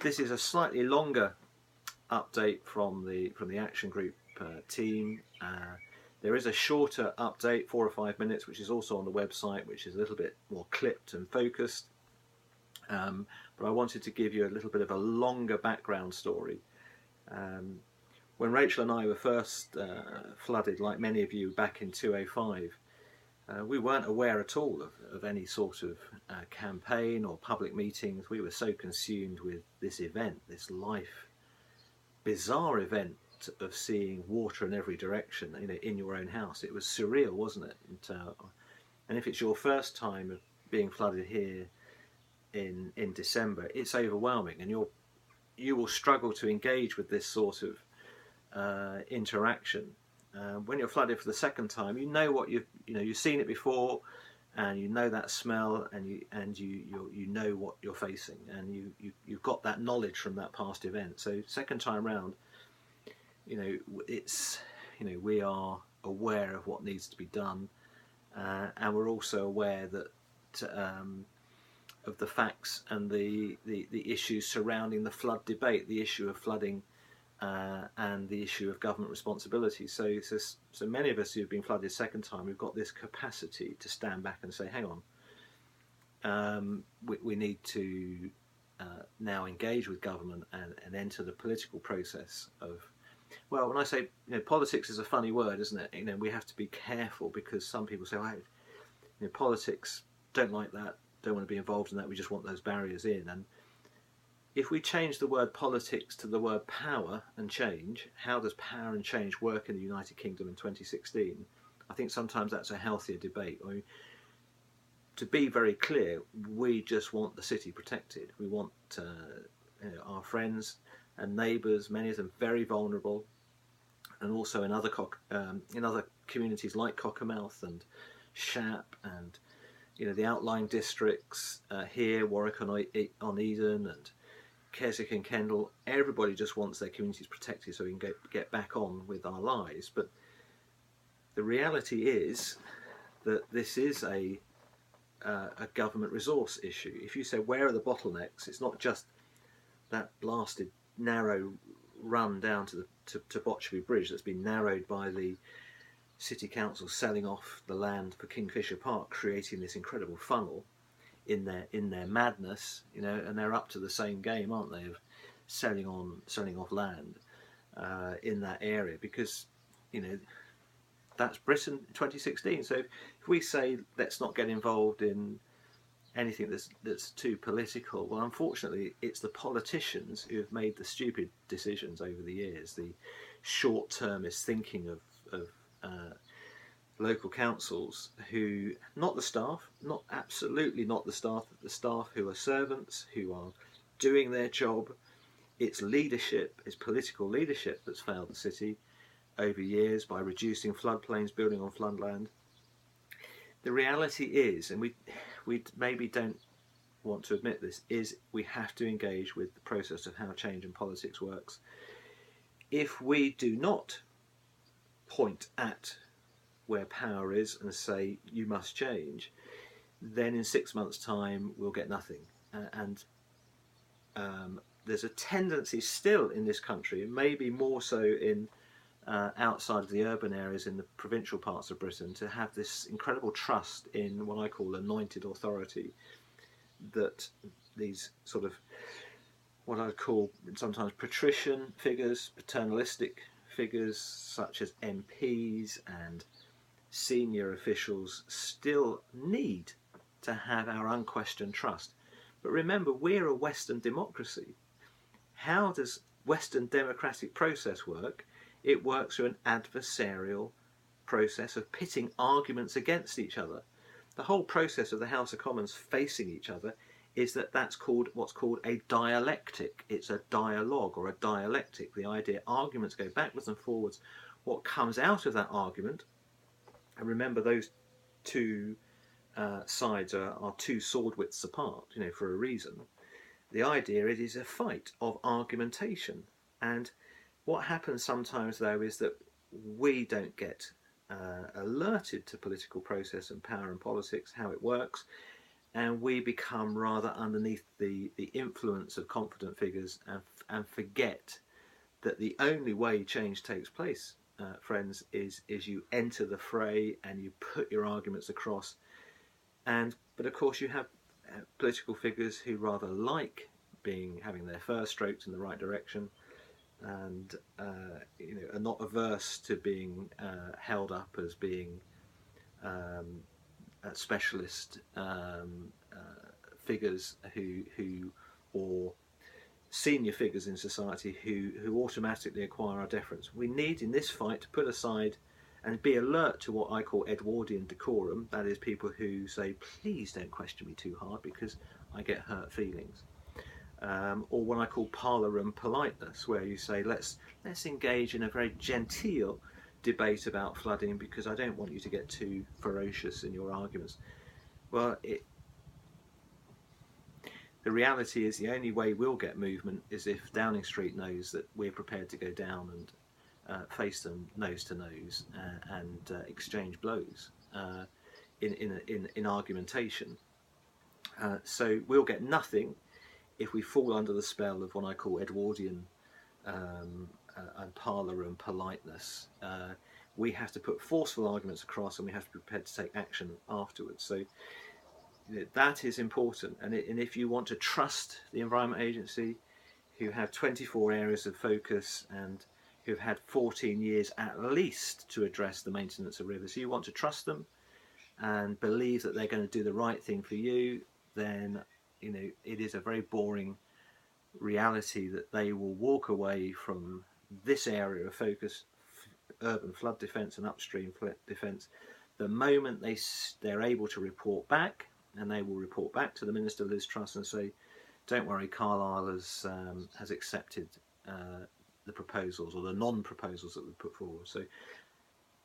This is a slightly longer update from the Action Group team. There is a shorter update, 4 or 5 minutes, which is also on the website, which is a little bit more clipped and focused. But I wanted to give you a little bit of a longer background story. When Rachel and I were first flooded, like many of you, back in 2005, we weren't aware at all of any sort of campaign or public meetings. We were so consumed with this event, this bizarre event of seeing water in every direction, in your own house. It was surreal, wasn't it? And if it's your first time of being flooded here in December, it's overwhelming, and you will struggle to engage with this sort of interaction. When you're flooded for the second time, you know what you've seen it before, and you know that smell, and you know what you're facing, and you've got that knowledge from that past event. So second time round, it's we are aware of what needs to be done, and we're also aware that of the facts and the issues surrounding the flood debate, the issue of flooding. And the issue of government responsibility. So many of us who've been flooded second time, we've got this capacity to stand back and say, hang on, we need to now engage with government and enter the political process of, well, when I say, politics is a funny word, isn't it? We have to be careful, because some people say, politics, don't like that, don't want to be involved in that, we just want those barriers in. And if we change the word politics to the word power and change, how does power and change work in the United Kingdom in 2016? I think sometimes that's a healthier debate. To be very clear, we just want the city protected. We want our friends and neighbours, many of them very vulnerable, and also in other communities like Cockermouth and Shap and the outlying districts here, Warwick on Eden and Keswick and Kendal. Everybody just wants their communities protected so we can get back on with our lives. But the reality is that this is a government resource issue. If you say, where are the bottlenecks, it's not just that blasted narrow run down to Botcherby Bridge that's been narrowed by the City Council selling off the land for Kingfisher Park, creating this incredible funnel in their madness, and they're up to the same game, aren't they, of selling off land in that area, because that's Britain 2016. So if we say let's not get involved in anything that's too political, well, unfortunately, it's the politicians who have made the stupid decisions over the years, the short-termist thinking of local councils, who, not the staff, absolutely not the staff who are servants, who are doing their job. It's leadership, it's political leadership that's failed the city over years by reducing floodplains, building on floodland. The reality is, and we maybe don't want to admit this, is we have to engage with the process of how change in politics works. If we do not point at where power is and say you must change, then in 6 months' time we'll get nothing. And there's a tendency still in this country, and maybe more so in outside of the urban areas in the provincial parts of Britain, to have this incredible trust in what I call anointed authority, that these sort of what I'd call sometimes patrician figures, paternalistic figures such as MPs and senior officials still need to have our unquestioned trust. But remember, we're a Western democracy. How does Western democratic process work? It works through an adversarial process of pitting arguments against each other. The whole process of the House of Commons facing each other is that's called what's called a dialectic. It's a dialogue or a dialectic. The idea arguments go backwards and forwards. What comes out of that argument, and remember those two sides are two sword widths apart, for a reason. The idea it is a fight of argumentation, and what happens sometimes though is that we don't get alerted to political process and power and politics, how it works, and we become rather underneath the influence of confident figures, and forget that the only way change takes place, friends, is you enter the fray and you put your arguments across. But of course you have political figures who rather like having their fur stroked in the right direction, and are not averse to being held up as being specialist figures or senior figures in society who automatically acquire our deference. We need in this fight to put aside and be alert to what I call Edwardian decorum, that is, people who say, please don't question me too hard because I get hurt feelings. Or what I call parlour room politeness, where you say, let's engage in a very genteel debate about flooding because I don't want you to get too ferocious in your arguments. Well, the reality is the only way we'll get movement is if Downing Street knows that we're prepared to go down and face them nose to nose and exchange blows in argumentation. So we'll get nothing if we fall under the spell of what I call Edwardian and parlour room politeness. We have to put forceful arguments across, and we have to be prepared to take action afterwards. So that is important. And if you want to trust the Environment Agency, who have 24 areas of focus and who've had 14 years at least to address the maintenance of rivers, you want to trust them and believe that they're going to do the right thing for you, then it is a very boring reality that they will walk away from this area of focus, urban flood defence and upstream flood defence, the moment they're able to report back, and they will report back to the Minister Liz Truss and say, don't worry, Carlisle has accepted the proposals or the non-proposals that we put forward. So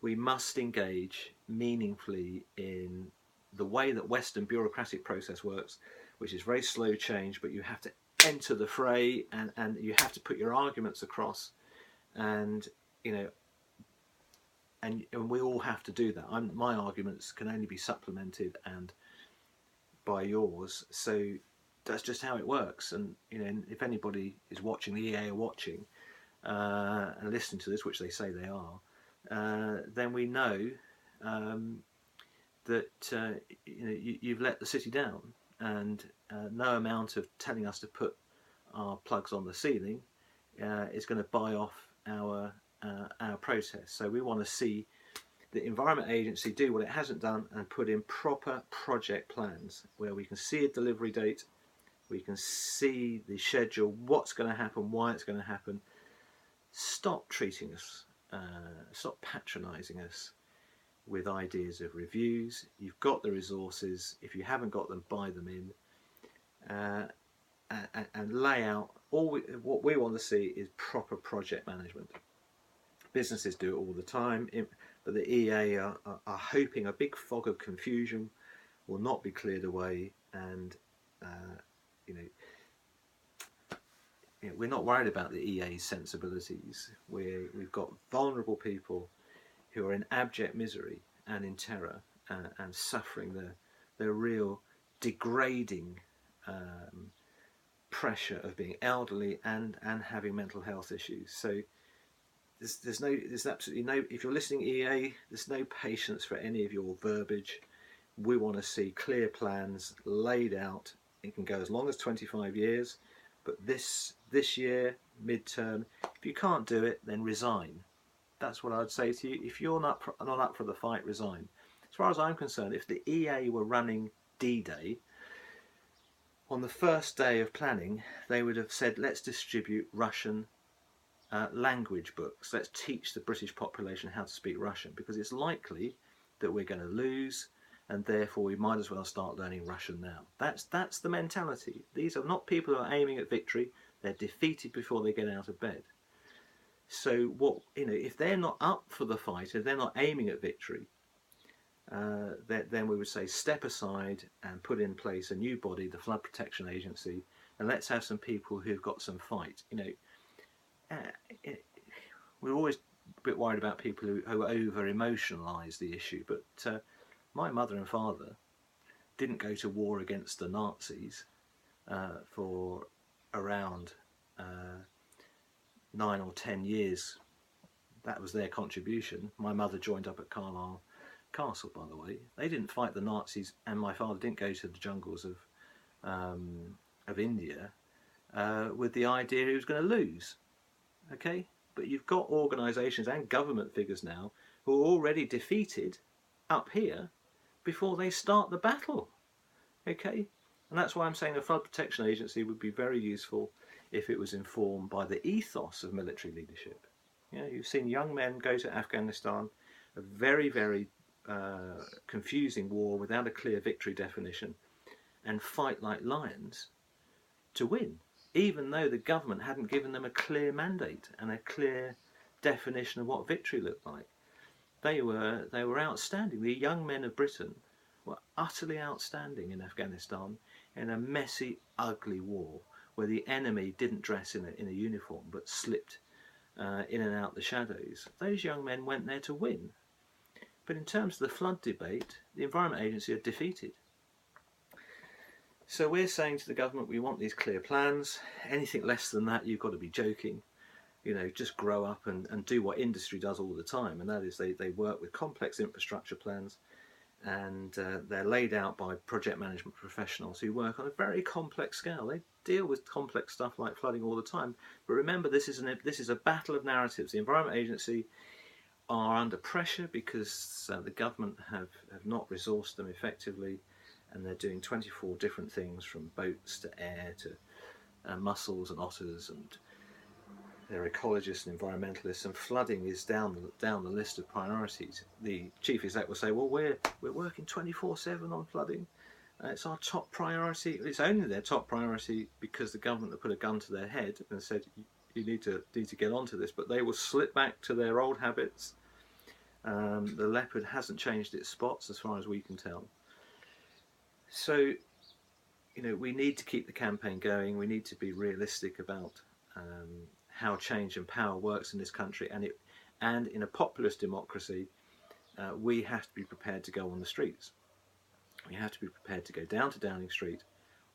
we must engage meaningfully in the way that Western bureaucratic process works, which is very slow change, but you have to enter the fray and you have to put your arguments across, and and we all have to do that. My arguments can only be supplemented and by yours, so that's just how it works. And if anybody is watching, the EA are watching and listening to this, which they say they are, then we know that you've let the city down, and no amount of telling us to put our plugs on the ceiling is going to buy off our protest. So we want to see the Environment Agency do what it hasn't done and put in proper project plans where we can see a delivery date, we can see the schedule, what's going to happen, why it's going to happen. Stop treating us, stop patronising us with ideas of reviews. You've got the resources. If you haven't got them, buy them in and lay out. What we want to see is proper project management. Businesses do it all the time, but the EA are hoping a big fog of confusion will not be cleared away, and we're not worried about the EA's sensibilities. We've got vulnerable people who are in abject misery and in terror and suffering the real degrading pressure of being elderly and having mental health issues. So there's absolutely no, if you're listening EA, there's no patience for any of your verbiage. We want to see clear plans laid out. It can go as long as 25 years, but this year, midterm, if you can't do it, then resign. That's what I'd say to you. If you're not up for the fight, resign. As far as I'm concerned, if the EA were running D-Day, on the first day of planning, they would have said, let's distribute Russian language books. Let's teach the British population how to speak Russian, because it's likely that we're going to lose, and therefore we might as well start learning Russian now. That's the mentality. These are not people who are aiming at victory. They're defeated before they get out of bed. So if they're not up for the fight, if they're not aiming at victory, then we would say step aside and put in place a new body, the Flood Protection Agency, and let's have some people who've got some fight. We're always a bit worried about people who over emotionalise the issue, but my mother and father didn't go to war against the Nazis for around 9 or 10 years. That was their contribution. My mother joined up at Carlisle Castle, by the way. They didn't fight the Nazis, and my father didn't go to the jungles of India with the idea he was going to lose. Okay, but you've got organisations and government figures now who are already defeated up here before they start the battle. Okay, and that's why I'm saying a flood protection agency would be very useful if it was informed by the ethos of military leadership. You know, you've seen young men go to Afghanistan, a very, very confusing war without a clear victory definition, and fight like lions to win, even though the government hadn't given them a clear mandate and a clear definition of what victory looked like. They were outstanding. The young men of Britain were utterly outstanding in Afghanistan in a messy, ugly war where the enemy didn't dress in a uniform but slipped in and out the shadows. Those young men went there to win. But in terms of the flood debate, the Environment Agency are defeated. So we're saying to the government, we want these clear plans. Anything less than that, you've got to be joking. You know, just grow up and do what industry does all the time, and that is they work with complex infrastructure plans, and they're laid out by project management professionals who work on a very complex scale. They deal with complex stuff like flooding all the time. But remember, this is a battle of narratives. The Environment Agency are under pressure because the government have not resourced them effectively, and they're doing 24 different things from boats to air to mussels and otters, and they're ecologists and environmentalists, and flooding is down the list of priorities. The chief exec will say, well, we're working 24/7 on flooding. It's our top priority. It's only their top priority because the government have put a gun to their head and said, you need to get onto this, but they will slip back to their old habits. The leopard hasn't changed its spots as far as we can tell. So, you know, we need to keep the campaign going. We need to be realistic about how change and power works in this country, and in a populist democracy, we have to be prepared to go on the streets. We have to be prepared to go down to Downing Street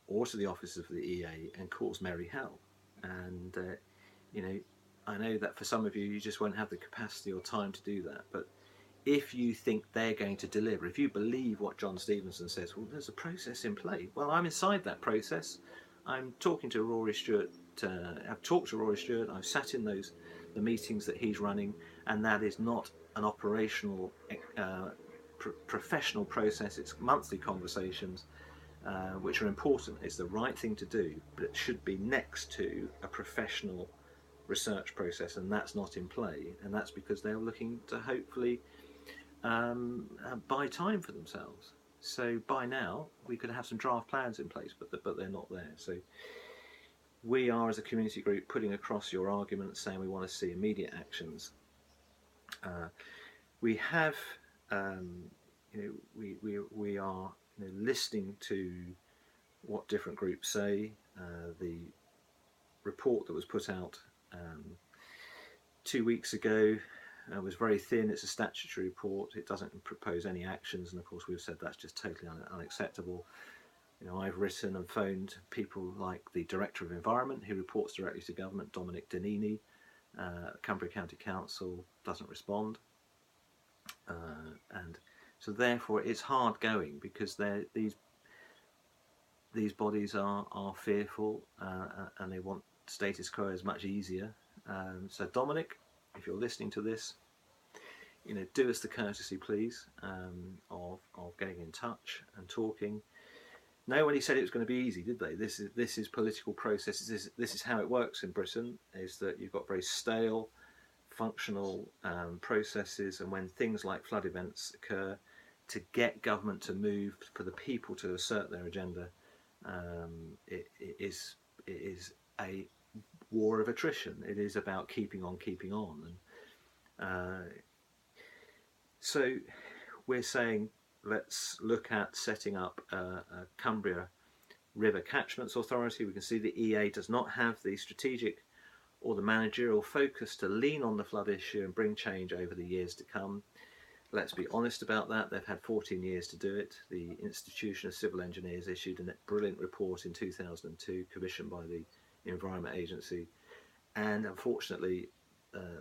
or to the office of the EA and cause merry hell. And you know, I know that for some of you, you just won't have the capacity or time to do that. But if you think they're going to deliver, if you believe what John Stevenson says, well, there's a process in play. Well, I'm inside that process. I'm talking to Rory Stewart. I've talked to Rory Stewart. I've sat in the meetings that he's running, and that is not an operational, professional process. It's monthly conversations, which are important. It's the right thing to do, but it should be next to a professional research process, and that's not in play. And that's because they're looking to hopefully buy time for themselves. So by now we could have some draft plans in place, but they're not there. So we are, as a community group, putting across your arguments, saying we want to see immediate actions. We have, we are listening to what different groups say. The report that was put out 2 weeks ago was very thin. It's a statutory report. It doesn't propose any actions, and of course we've said that's just totally unacceptable. You know, I've written and phoned people like the Director of Environment, who reports directly to government, Dominic Danini. Cumbria County Council doesn't respond, and so therefore it's hard going, because these bodies are fearful, and they want status quo is much easier. So Dominic, if you're listening to this, you know, do us the courtesy, please, of getting in touch and talking. Nobody said it was going to be easy, did they? This is political processes. This is how it works in Britain, is that you've got very stale, functional processes, and when things like flood events occur, to get government to move, for the people to assert their agenda, it is a war of attrition. It is about keeping on, and so we're saying, let's look at setting up a Cumbria River Catchments Authority. We can see the EA does not have the strategic or the managerial focus to lean on the flood issue and bring change over the years to come. Let's be honest about that. They've had 14 years to do it. The Institution of Civil Engineers issued a brilliant report in 2002, commissioned by the Environment Agency, and unfortunately,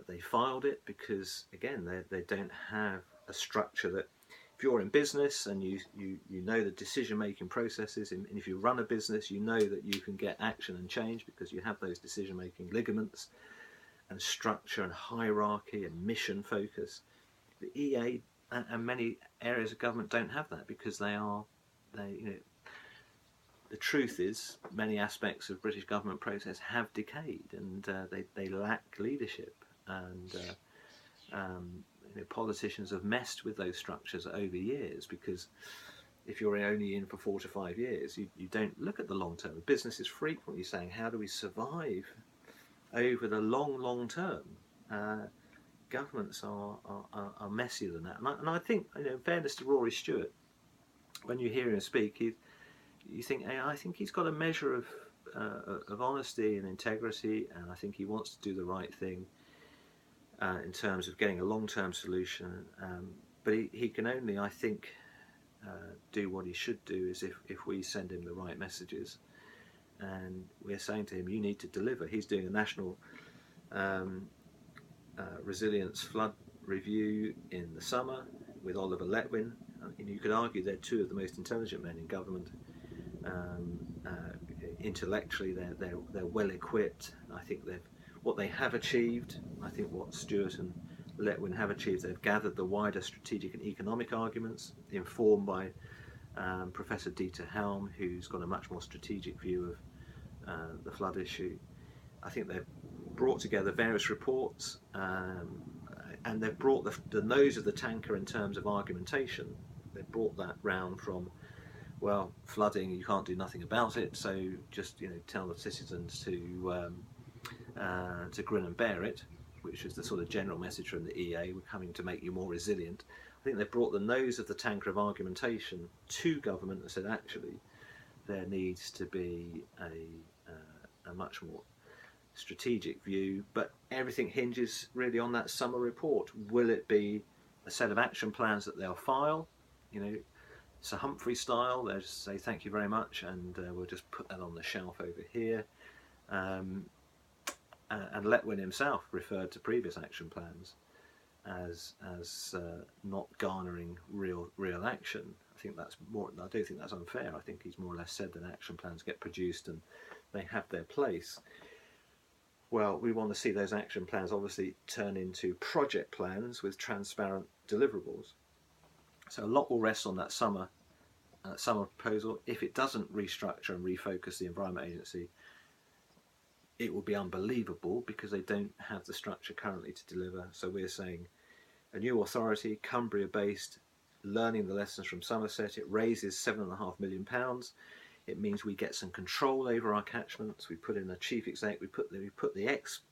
they filed it because, again, they don't have a structure that, if you're in business and you know the decision-making processes, and if you run a business, you know that you can get action and change because you have those decision-making ligaments and structure and hierarchy and mission focus. The EA and many areas of government don't have that because they the truth is many aspects of British government process have decayed, and they lack leadership, and politicians have messed with those structures over years, because if you're only in for 4 to 5 years, you don't look at the long term. Business is frequently saying, how do we survive over the long term? Governments are messier than that, and I think, in fairness to Rory Stewart, when you hear him speak, you think, hey, I think he's got a measure of honesty and integrity, and I think he wants to do the right thing in terms of getting a long-term solution. But he can only, I think, do what he should do is if we send him the right messages, and we're saying to him, you need to deliver. He's doing a national resilience flood review in the summer with Oliver Letwin. You could argue they're two of the most intelligent men in government. Intellectually, they're well equipped. I think what they have achieved. I think what Stewart and Letwin have achieved. They've gathered the wider strategic and economic arguments, informed by Professor Dieter Helm, who's got a much more strategic view of the flood issue. I think they've brought together various reports, and they've brought the nose of the tanker in terms of argumentation. They've brought that round from, well, flooding, you can't do nothing about it, so just tell the citizens to grin and bear it, which is the sort of general message from the EA. We're coming to make you more resilient. I think they've brought the nose of the tanker of argumentation to government and said, actually, there needs to be a much more strategic view, but everything hinges really on that summer report. Will it be a set of action plans that they'll file, Sir Humphrey style? They'll just say thank you very much, and we'll just put that on the shelf over here. And Letwin himself referred to previous action plans as not garnering real action. I think that's more. I don't think that's unfair. I think he's more or less said that action plans get produced and they have their place. Well, we want to see those action plans obviously turn into project plans with transparent deliverables. So a lot will rest on that summer proposal. If it doesn't restructure and refocus the Environment Agency, it will be unbelievable because they don't have the structure currently to deliver. So we're saying a new authority, Cumbria-based, learning the lessons from Somerset. It raises £7.5 million. It means we get some control over our catchments. We put in a chief exec. We put the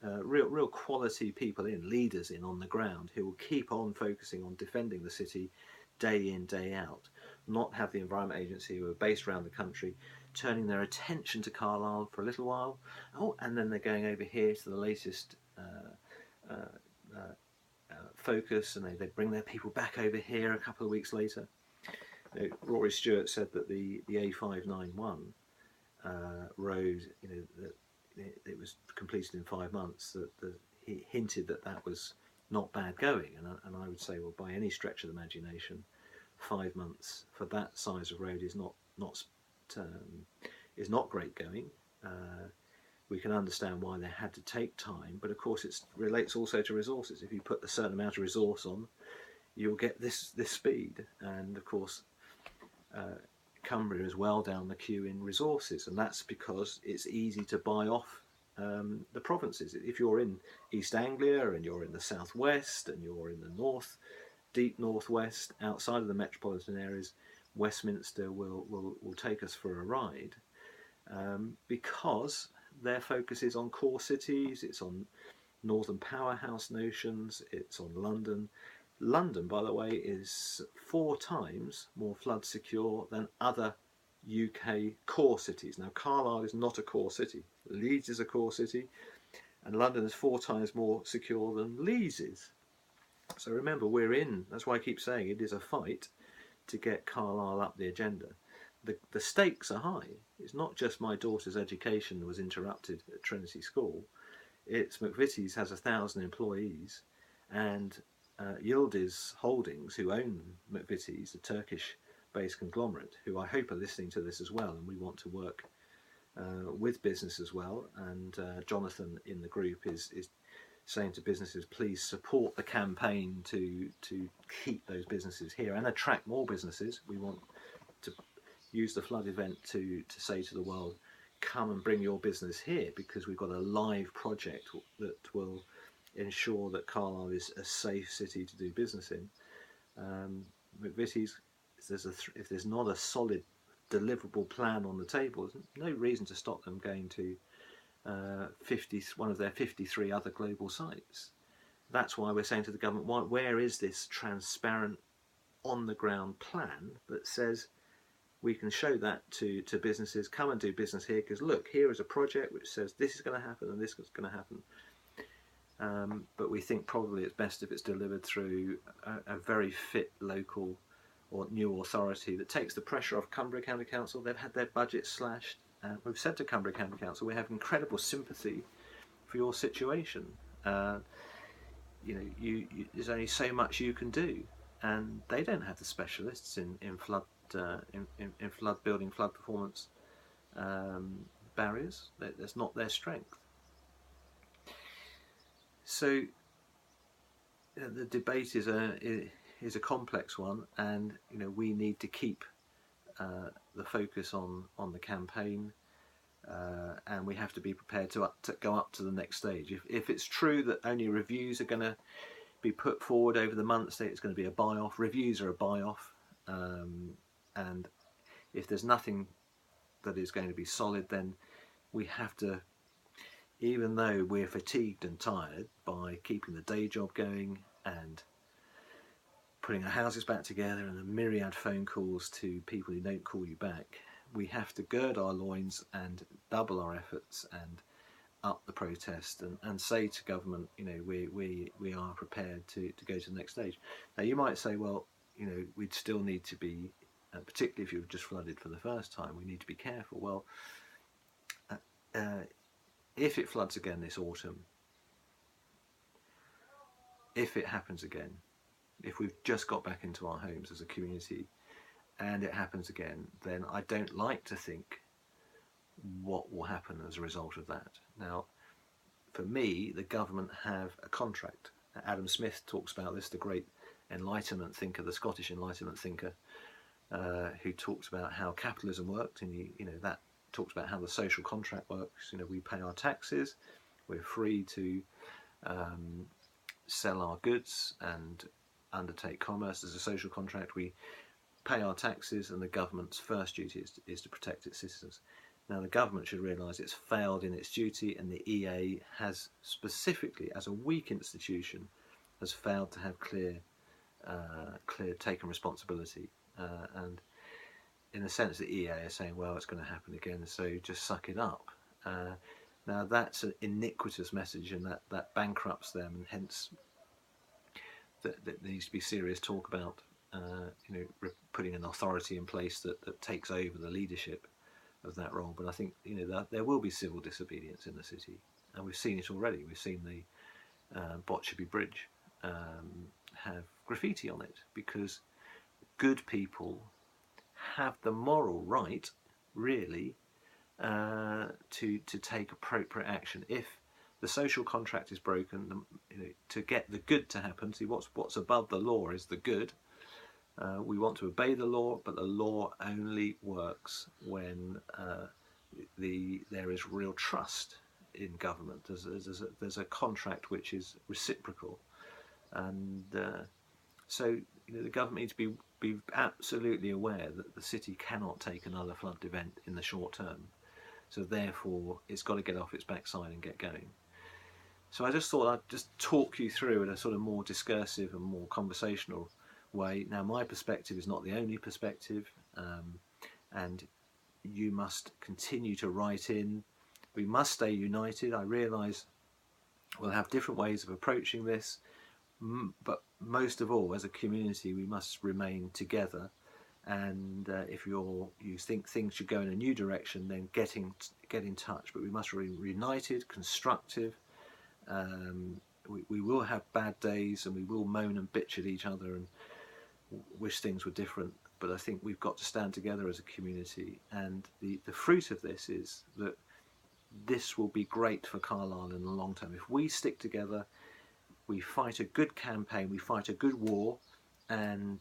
real quality people in, leaders in on the ground, who will keep on focusing on defending the city day in, day out. Not have the Environment Agency, who are based around the country, turning their attention to Carlisle for a little while. Oh, and then they're going over here to the latest focus, and they bring their people back over here a couple of weeks later. Rory Stewart said that the A591 road, that it was completed in 5 months. That he hinted that was not bad going, and I would say, well, by any stretch of the imagination, 5 months for that size of road is not great going. We can understand why they had to take time, but of course it relates also to resources. If you put a certain amount of resource on, you'll get this speed, and of course Cumbria is well down the queue in resources, and that's because it's easy to buy off the provinces. If you're in East Anglia and you're in the southwest and you're in the deep northwest, outside of the metropolitan areas, Westminster will take us for a ride, because their focus is on core cities, it's on northern powerhouse notions, it's on London. London, by the way, is 4 times more flood secure than other UK core cities. Now, Carlisle is not a core city. Leeds is a core city, and London is 4 times more secure than Leeds is. So remember, that's why I keep saying it is a fight to get Carlisle up the agenda. The stakes are high. It's not just my daughter's education was interrupted at Trinity School. It's McVitie's has 1,000 employees, and Yildiz Holdings, who own McVitie's, a Turkish-based conglomerate, who I hope are listening to this as well, and we want to work with business as well. And Jonathan in the group is saying to businesses, please support the campaign to keep those businesses here and attract more businesses. We want to use the flood event to say to the world, come and bring your business here, because we've got a live project that will ensure that Carlisle is a safe city to do business in. McVitie's, if there's not a solid deliverable plan on the table, there's no reason to stop them going to one of their 53 other global sites. That's why we're saying to the government, where is this transparent, on-the-ground plan that says we can show that to businesses, come and do business here, because look, here is a project which says this is going to happen and this is going to happen. But we think probably it's best if it's delivered through a very fit local or new authority that takes the pressure off Cumbria County Council. They've had their budget slashed. We've said to Cumbria County Council, we have incredible sympathy for your situation. There's only so much you can do, and they don't have the specialists in flood in flood building, flood performance barriers. That's not their strength. So the debate is a complex one, and we need to keep the focus on the campaign, and we have to be prepared to go up to the next stage. If it's true that only reviews are going to be put forward over the months, that it's going to be a buy-off. Reviews are a buy-off, and if there's nothing that is going to be solid, then we have to, even though we're fatigued and tired by keeping the day job going and putting our houses back together and a myriad phone calls to people who don't call you back, we have to gird our loins and double our efforts and up the protest and say to government, we are prepared to go to the next stage. Now you might say, well, we'd still need to be, particularly if you've just flooded for the first time, we need to be careful. Well, if it floods again this autumn, if it happens again, if we've just got back into our homes as a community and it happens again, then I don't like to think what will happen as a result of that. Now, for me, the government have a contract. Adam Smith talks about this, the great Enlightenment thinker, the Scottish Enlightenment thinker, who talks about how capitalism worked, and that talks about how the social contract works. We pay our taxes, we're free to sell our goods and undertake commerce as a social contract. We pay our taxes, and the government's first duty is to protect its citizens. Now, the government should realise it's failed in its duty, and the EA has specifically, as a weak institution, has failed to have clear taken responsibility. And in a sense, the EA is saying, well, it's going to happen again, so just suck it up. Now, that's an iniquitous message, and that bankrupts them, and hence that there needs to be serious talk about putting an authority in place that takes over the leadership of that role. But I think that there will be civil disobedience in the city, and we've seen it already. We've seen the Botcherby Bridge have graffiti on it because good people have the moral right, really, to take appropriate action. If the social contract is broken, to get the good to happen, see what's above the law is the good. We want to obey the law, but the law only works when there is real trust in government. There's a contract which is reciprocal, and so the government needs to be absolutely aware that the city cannot take another flood event in the short term. So therefore, it's got to get off its backside and get going. So I just thought I'd just talk you through in a sort of more discursive and more conversational way. Now, my perspective is not the only perspective, and you must continue to write in. We must stay united. I realise we'll have different ways of approaching this. but most of all, as a community, we must remain together. And if you think things should go in a new direction, then get in touch. But we must remain united, constructive. We will have bad days, and we will moan and bitch at each other and wish things were different. But I think we've got to stand together as a community. And the fruit of this is that this will be great for Carlisle in the long term. If we stick together, we fight a good campaign, we fight a good war, and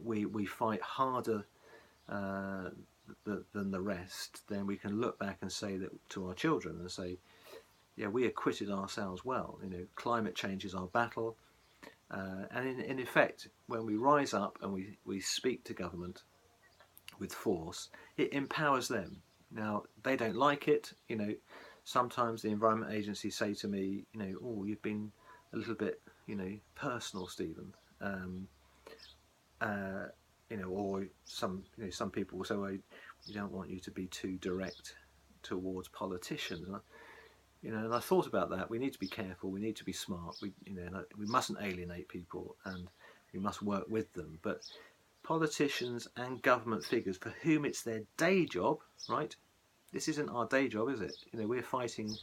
we fight harder than the rest, then we can look back and say that to our children and say, yeah, we acquitted ourselves well. Climate change is our battle. And in effect, when we rise up and we speak to government with force, it empowers them. Now, they don't like it. Sometimes the Environment Agency say to me, oh, you've been a little bit, personal, Stephen. Or some people will say, well, we don't want you to be too direct towards politicians. And I thought about that. We need to be careful. We need to be smart. We mustn't alienate people, and we must work with them. But politicians and government figures for whom it's their day job, right? This isn't our day job, is it? We're fighting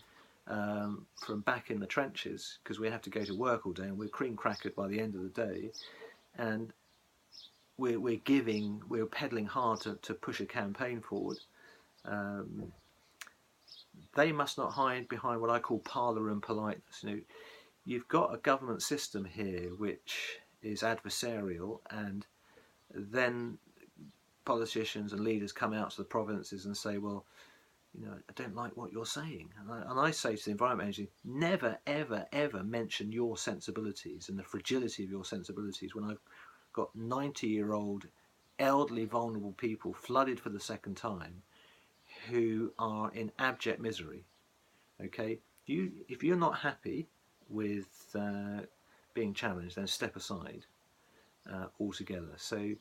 from back in the trenches because we have to go to work all day, and we're cream crackered by the end of the day, and we're peddling hard to push a campaign forward. They must not hide behind what I call parlour and politeness. You've got a government system here which is adversarial, and then politicians and leaders come out to the provinces and say, well, I don't like what you're saying. And I say to the Environment Agency, never, ever, ever mention your sensibilities and the fragility of your sensibilities when I've got 90-year-old elderly vulnerable people flooded for the second time who are in abject misery. Okay, if you're not happy with being challenged, then step aside altogether. So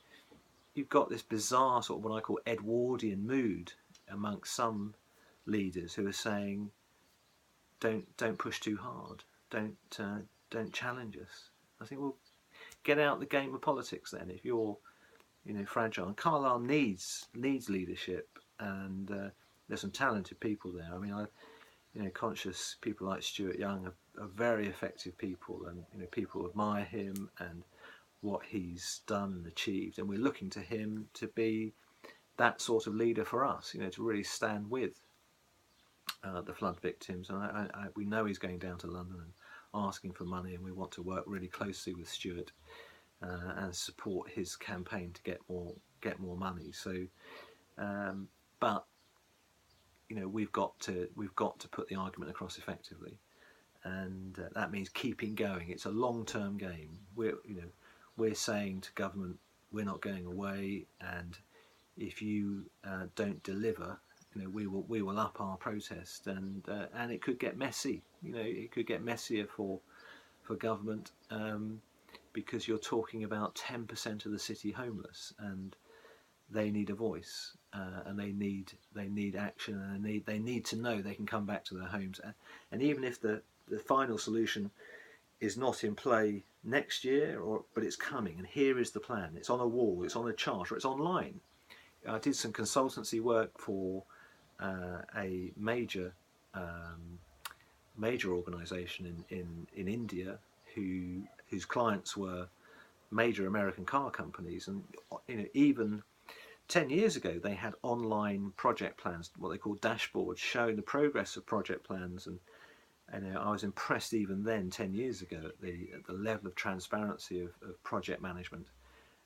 you've got this bizarre sort of what I call Edwardian mood amongst some leaders who are saying, don't push too hard, don't challenge us. I think, well, get out the game of politics then. If you're fragile, and Carlisle needs leadership, and there's some talented people there. I mean, conscious people like Stuart Young are very effective people, and people admire him and what he's done and achieved, and we're looking to him to be that sort of leader for us, to really stand with the flood victims. And we know he's going down to London and asking for money, and we want to work really closely with Stuart and support his campaign to get more money. So, but we've got to put the argument across effectively, and that means keeping going. It's a long-term game. We're saying to government, we're not going away, and if you don't deliver, we will up our protest, and it could get messy. It could get messier for government, because you're talking about 10% of the city homeless, and they need a voice, and they need action, and they need to know they can come back to their homes. And even if the final solution is not in play next year, but it's coming, and here is the plan. It's on a wall, it's on a chart, or it's online. I did some consultancy work for a major organisation in India whose clients were major American car companies, and even 10 years ago they had online project plans, what they call dashboards, showing the progress of project plans, and I was impressed even then, 10 years ago, at the level of transparency of project management,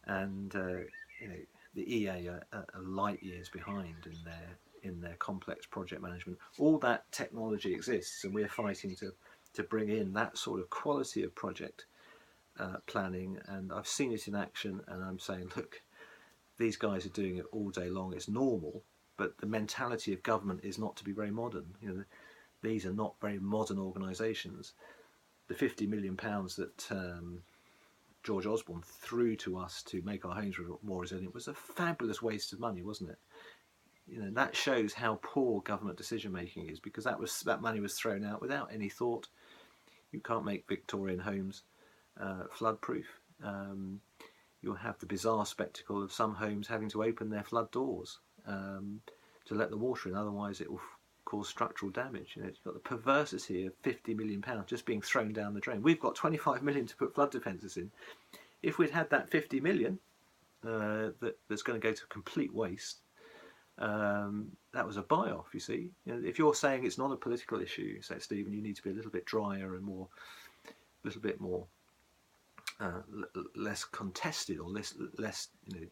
and the EA are light years behind in their complex project management. All that technology exists, and we're fighting to bring in that sort of quality of project planning. And I've seen it in action, and I'm saying, look, these guys are doing it all day long. It's normal, but the mentality of government is not to be very modern. These are not very modern organisations. The £50 million that George Osborne threw to us to make our homes more resilient was a fabulous waste of money, wasn't it? That shows how poor government decision making is, because that money was thrown out without any thought. You can't make Victorian homes flood-proof. You'll have the bizarre spectacle of some homes having to open their flood doors to let the water in, otherwise it will cause structural damage. You know, you've got the perversity of £50 million just being thrown down the drain. We've got 25 million to put flood defences in. If we'd had that 50 million that's going to go to complete waste, that was a buy-off, you see. You know, if you're saying it's not a political issue, say, Stephen, you need to be a little bit drier and more, a little bit more less contested, or less, you know,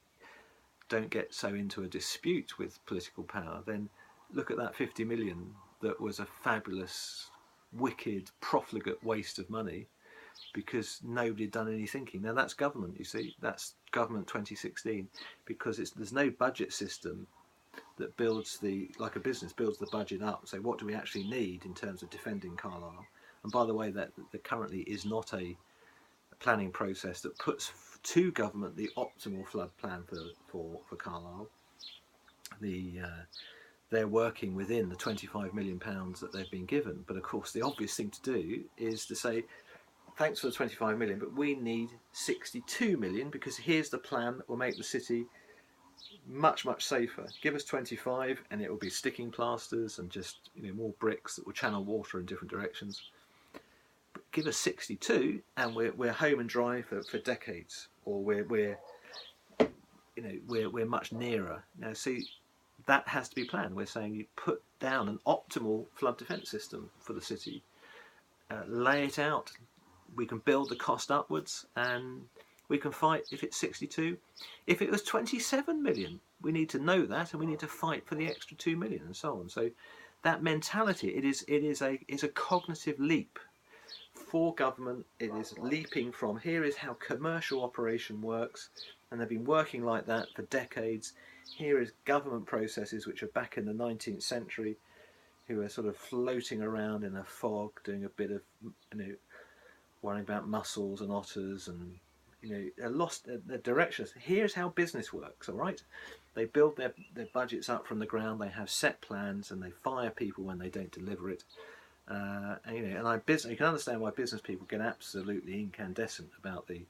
don't get so into a dispute with political power, then look at that 50 million that was a fabulous, wicked, profligate waste of money because nobody had done any thinking. Now that's government, you see, that's government 2016, because there's no budget system that builds like a business builds the budget up, so what do we actually need in terms of defending Carlisle. And by the way, that there currently is not a planning process that puts to government the optimal flood plan for Carlisle. They're working within the £25 million that they've been given, but of course the obvious thing to do is to say, thanks for the 25 million, but we need 62 million because here's the plan that will make the city much, much safer. Give us 25 and it will be sticking plasters and just, you know, more bricks that will channel water in different directions. But give us 62 and we're home and dry for decades, or we're much nearer. Now see, that has to be planned. We're saying you put down an optimal flood defence system for the city, lay it out. We can build the cost upwards and we can fight if it's 62. If it was 27 million, we need to know that and we need to fight for the extra 2 million and so on. So that mentality, it is a cognitive leap for government. It is leaping from, here is how commercial operation works, and they've been working like that for decades. Here is government processes which are back in the 19th century, who are sort of floating around in a fog, doing a bit of, you know, worrying about mussels and otters, and, you know, they're lost their directions. Here's how business works, all right? They build their budgets up from the ground, they have set plans, and they fire people when they don't deliver it. And, you know, you can understand why business people get absolutely incandescent about the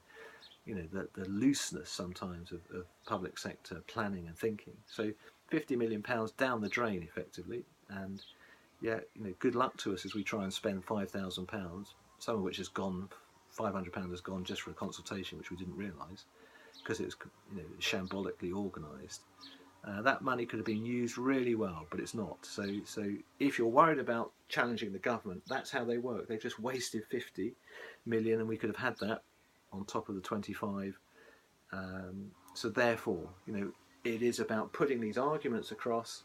looseness sometimes of public sector planning and thinking. So £50 million down the drain effectively, and yeah, you know, good luck to us as we try and spend £5,000, some of which has gone, £500 has gone just for a consultation, which we didn't realise because it was, you know, shambolically organised. That money could have been used really well, but it's not. So if you're worried about challenging the government, that's how they work. They just wasted 50 million, and we could have had that on top of the 25. So therefore, you know, it is about putting these arguments across,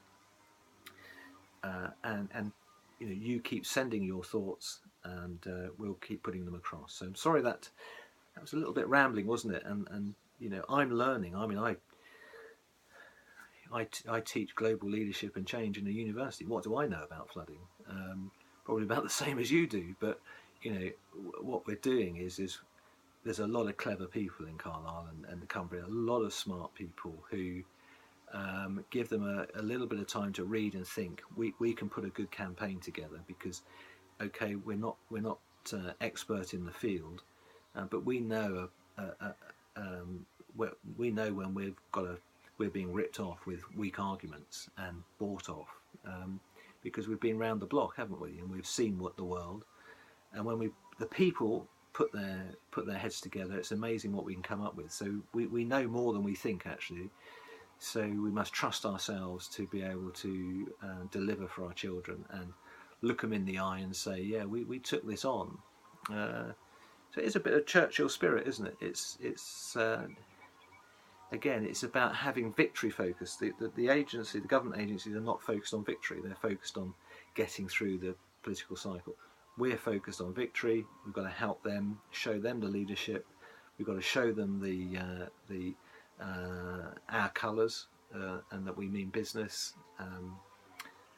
and you know, you keep sending your thoughts, and we'll keep putting them across. So I'm sorry that was a little bit rambling, wasn't it? And you know, I'm learning. I mean, I teach global leadership and change in a university. What do I know about flooding? Probably about the same as you do. But you know, what we're doing is there's a lot of clever people in Carlisle and the Cumbria, a lot of smart people who give them a little bit of time to read and think. We can put a good campaign together because, okay, we're not expert in the field, but we know we know when we're being ripped off with weak arguments and bought off, because we've been round the block, haven't we? And we've seen what the world, and when the people put their heads together, it's amazing what we can come up with. So we know more than we think, actually. So we must trust ourselves to be able to deliver for our children and look them in the eye and say, yeah, we took this on. So it's a bit of Churchill spirit, isn't it? It's again, it's about having victory focus. The agency, the government agencies, are not focused on victory. They're focused on getting through the political cycle. We're focused on victory. We've got to help them, show them the leadership. We've got to show them our colours, and that we mean business.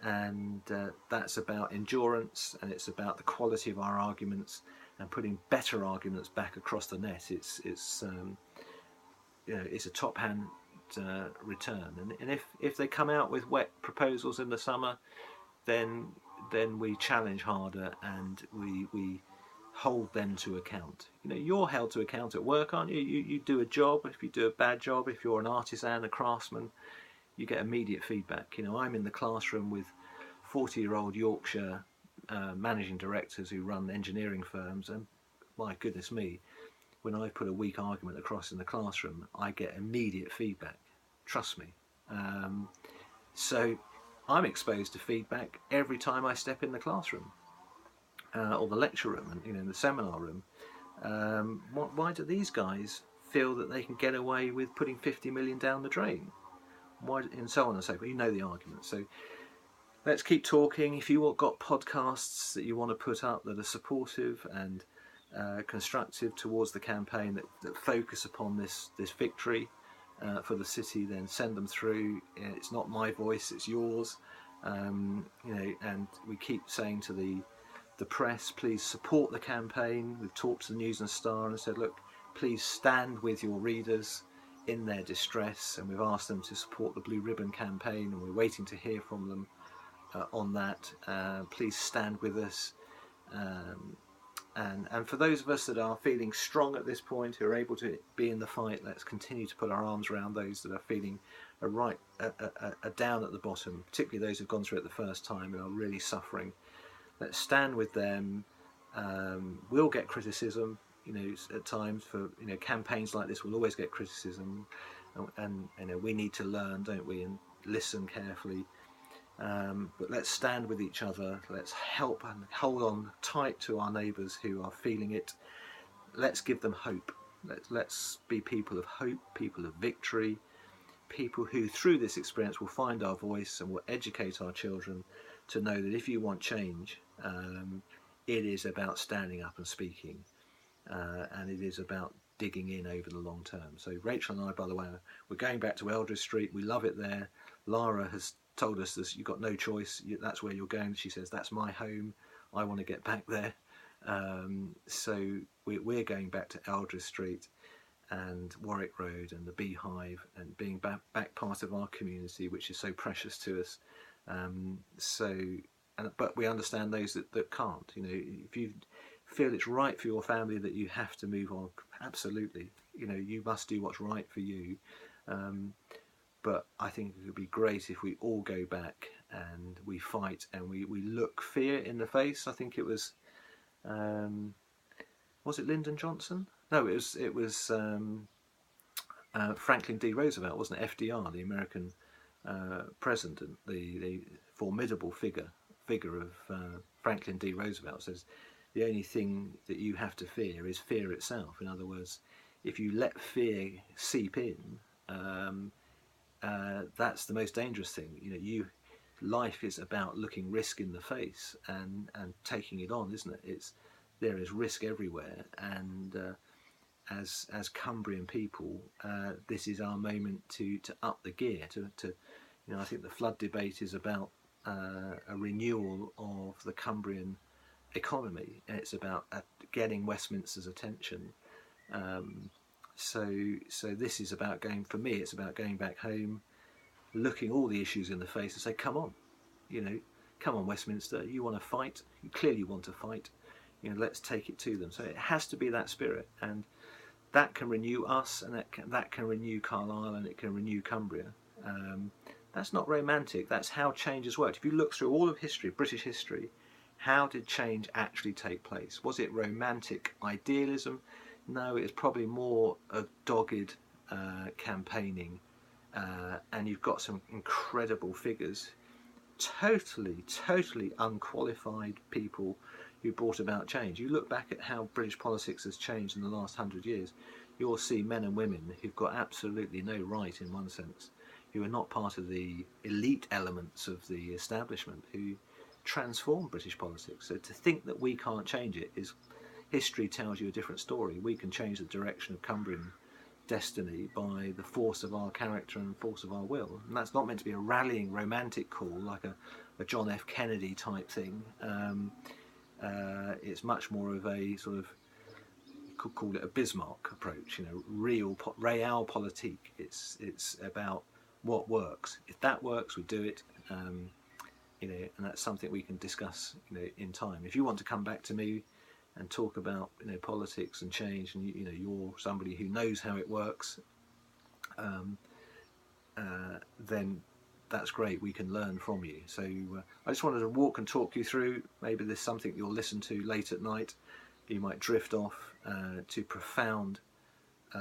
And that's about endurance, and it's about the quality of our arguments and putting better arguments back across the net. It's you know, it's a top hand return. And if they come out with wet proposals in the summer, then we challenge harder, and we hold them to account. You know, you're held to account at work, aren't you? You do a job. If you do a bad job, if you're an artisan, a craftsman, you get immediate feedback. You know, I'm in the classroom with 40-year-old Yorkshire managing directors who run engineering firms, and my goodness me, when I put a weak argument across in the classroom, I get immediate feedback. Trust me. So I'm exposed to feedback every time I step in the classroom or the lecture room, and in the seminar room. Why do these guys feel that they can get away with putting 50 million down the drain? Why, and so on and so forth. You know the argument. So let's keep talking. If you got podcasts that you want to put up that are supportive and constructive towards the campaign, that focus upon this victory for the city, then send them through. It's not my voice, it's yours. And we keep saying to the press, please support the campaign. We've talked to the News and Star and said, look, please stand with your readers in their distress, and we've asked them to support the Blue Ribbon campaign, and we're waiting to hear from them on that. Please stand with us. And for those of us that are feeling strong at this point, who are able to be in the fight, let's continue to put our arms around those that are feeling down at the bottom, particularly those who've gone through it the first time and are really suffering. Let's stand with them. We'll get criticism, at times for campaigns like this. We'll always get criticism, and we need to learn, don't we, and listen carefully. But let's stand with each other. Let's help and hold on tight to our neighbours who are feeling it. Let's give them hope. Let's be people of hope, people of victory, people who through this experience will find our voice and will educate our children to know that if you want change, it is about standing up and speaking, and it is about digging in over the long term. So Rachel and I, by the way, we're going back to Eldridge Street. We love it there. Lara has told us that you've got no choice. That's where you're going. She says, that's my home. I want to get back there. So we're going back to Eldridge Street and Warwick Road and the Beehive, and being back part of our community, which is so precious to us. But we understand those that can't. If you feel it's right for your family that you have to move on, absolutely. You must do what's right for you. But I think it would be great if we all go back and we fight and we look fear in the face. I think it was it Lyndon Johnson? No, it was Franklin D. Roosevelt, wasn't it? FDR, the American president, the formidable figure of Franklin D. Roosevelt, says the only thing that you have to fear is fear itself. In other words, if you let fear seep in, that's the most dangerous thing. Life is about looking risk in the face and taking it on, isn't it? There is risk everywhere, and as Cumbrian people, this is our moment to up the gear. I think the flood debate is about a renewal of the Cumbrian economy. It's about getting Westminster's attention. So this is about for me, it's about going back home, looking all the issues in the face and say, come on, come on Westminster, you want to fight, you clearly want to fight, let's take it to them. So it has to be that spirit, and that can renew us, and that can renew Carlisle, and it can renew Cumbria. That's not romantic, that's how change has worked. If you look through all of history, British history, how did change actually take place? Was it romantic idealism? No, it's probably more of dogged campaigning, and you've got some incredible figures, totally unqualified people who brought about change. You look back at how British politics has changed in the last 100 years, you'll see men and women who've got absolutely no right in one sense, who are not part of the elite elements of the establishment, who transformed British politics. So to think that we can't change it is, history tells you a different story. We can change the direction of Cumbrian destiny by the force of our character and force of our will. And that's not meant to be a rallying romantic call like a John F. Kennedy type thing. It's much more of a sort of, you could call it a Bismarck approach, realpolitik. It's about what works. If that works, we do it. And that's something we can discuss in time. If you want to come back to me and talk about politics and change, and you're somebody who knows how it works, then that's great. We can learn from you. So I just wanted to walk and talk you through. Maybe there's something you'll listen to late at night. You might drift off to profound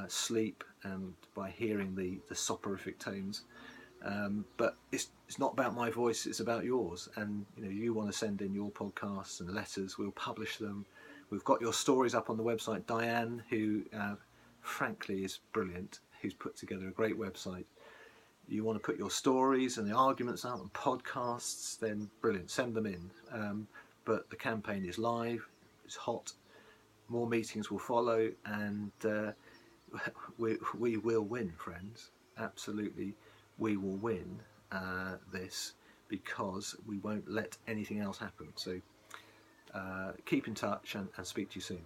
sleep, and by hearing the soporific tones. But it's not about my voice, it's about yours. And you want to send in your podcasts and letters, we'll publish them. We've got your stories up on the website. Diane, who frankly is brilliant, who's put together a great website. You want to put your stories and the arguments out on podcasts, then brilliant, send them in. But the campaign is live, it's hot, more meetings will follow, and we will win, friends. Absolutely, we will win this, because we won't let anything else happen. So keep in touch, and speak to you soon.